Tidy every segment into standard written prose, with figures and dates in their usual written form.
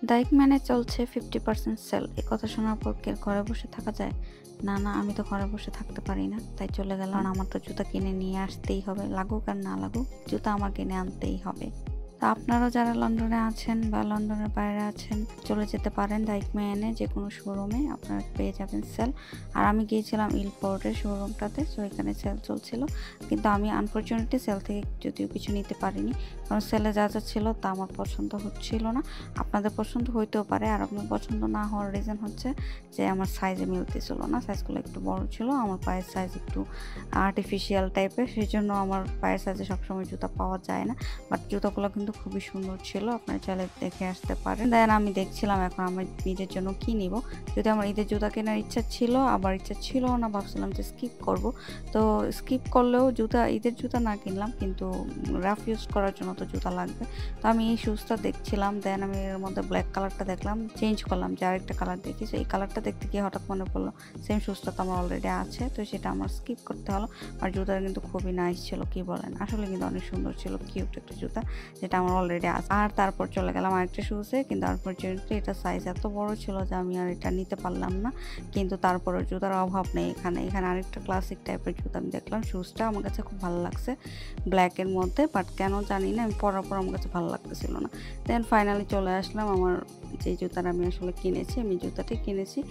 ডাইকম্যানে চলছে 50% সেল। এ কথা শোনার পর কি আর ঘরে বসে থাকা যায়? না, না, আমি তো ঘরে বসে থাকতে পারি না। তাই চলে গেলাম। কারণ আমার তো জুতা কিনে নিয়ে আসতেই হবে। লাগুক আর না লাগুক, জুতা আমার কিনে আনতেই হবে। তো আপনারাও যারা লন্ডনে আছেন বা লন্ডনের বাইরে আছেন, চলে যেতে পারেন ডাইকম্যানে যেকোনো শোরুমে, আপনারা পেয়ে যাবেন সেল। আর আমি গিয়েছিলাম ইলফোর্ডের শোরুমটাতে, সো এখানে সেল চলছিল। কিন্তু আমি আনফরচুনেটলি সেল থেকে যদিও কিছু নিতে পারিনি, কারণ সেলে যা যা ছিল তা আমার পছন্দ হচ্ছিল না। আপনাদের পছন্দ হইতেও পারে, আর আপনার পছন্দ না হওয়ার রিজন হচ্ছে যে আমার সাইজে মিলতেছিল না। সাইজগুলো একটু বড় ছিল, আমার পায়ের সাইজ একটু আর্টিফিশিয়াল টাইপের, সেই জন্য আমার পায়ের সাইজে সবসময় জুতা পাওয়া যায় না। বাট জুতাগুলো কিন্তু খুবই সুন্দর ছিল, আপনারা চাইলে দেখে আসতে পারেন। দেন আমি দেখছিলাম এখন আমার নিজের জন্য কি নিব। যদি আমার ঈদের জুতা কেনার ইচ্ছা ছিল, আবার ইচ্ছা ছিল না, ভাবছিলাম যে স্কিপ করব। তো স্কিপ করলেও জুতা, ঈদের জুতা না কিনলাম, কিন্তু রাফ ইউজ করার জন্য তো জুতা লাগবে। তো আমি এই শুজটা দেখছিলাম, দেন আমি এর মধ্যে ব্ল্যাক কালারটা দেখলাম, চেঞ্জ করলাম যে আরেকটা কালার দেখি। তো এই কালারটা দেখতে গিয়ে হঠাৎ মনে পড়লো সেম শুজটা তো আমার অলরেডি আছে, তো সেটা আমার স্কিপ করতে হলো। আর জুতাটা কিন্তু খুবই নাইস ছিল, কি বলেন, আসলে কিন্তু অনেক সুন্দর ছিল, কিউট একটা জুতা, যেটা আমার অলরেডি আছে। আর তারপর চলে গেলাম আরেকটা শুজে, কিন্তু আনফরচুনেটলি এটা সাইজ এত বড় ছিল যে আমি আর এটা নিতে পারলাম না। কিন্তু তারপরে জুতার অভাব নেই এখানে। এখানে আরেকটা ক্লাসিক টাইপের জুতা আমি দেখলাম, শুজটা আমার কাছে খুব ভালো লাগছে ব্ল্যাকের মধ্যে, বাট কেন জানি না আমি পরার পর আমার কাছে ভালো লাগতেছিল না। দেন ফাইনালি চলে আসলাম আমার যে জুতাটা আমি আসলে কিনেছি, আমি জুতাটি কিনেছি।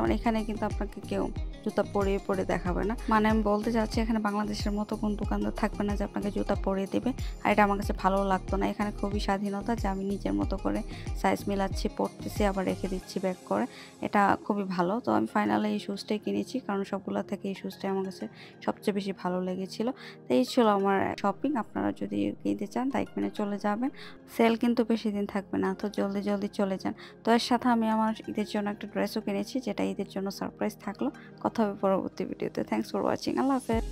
মানে এখানে কিন্তু আপনাকে কেউ জুতা পরিয়ে পরে দেখাবে না। মানে আমি বলতে চাচ্ছি এখানে বাংলাদেশের মতো কোন দোকানদার থাকবে না যে আপনাকে জুতা পরিয়ে দেবে। আর এটা আমার কাছে ভালো লাগতো না। এখানে খুবই স্বাধীনতা যে আমি নিজের মতো করে সাইজ মিলাচ্ছি, পরতেছি, আবার রেখে দিচ্ছি ব্যাক করে। এটা খুবই ভালো। তো আমি ফাইনালি এই শুজটাই কিনেছি, কারণ সবগুলো থেকে এই শুজটাই আমার কাছে সবচেয়ে বেশি ভালো লেগেছিল। তো এই ছিল আমার শপিং। আপনারা যদি কিনতে চান তাই কিনে চলে যাবেন। সেল কিন্তু বেশি দিন থাকবে না, তো জলদি জলদি চলে যান। তো এর সাথে আমি আমার ঈদের জন্য একটা ড্রেসও কিনেছি, যেটা ঈদের জন্য সারপ্রাইজ থাকলো। কথা হবে পরবর্তী ভিডিওতে। Thanks for watching. আল্লাহ হাফেজ।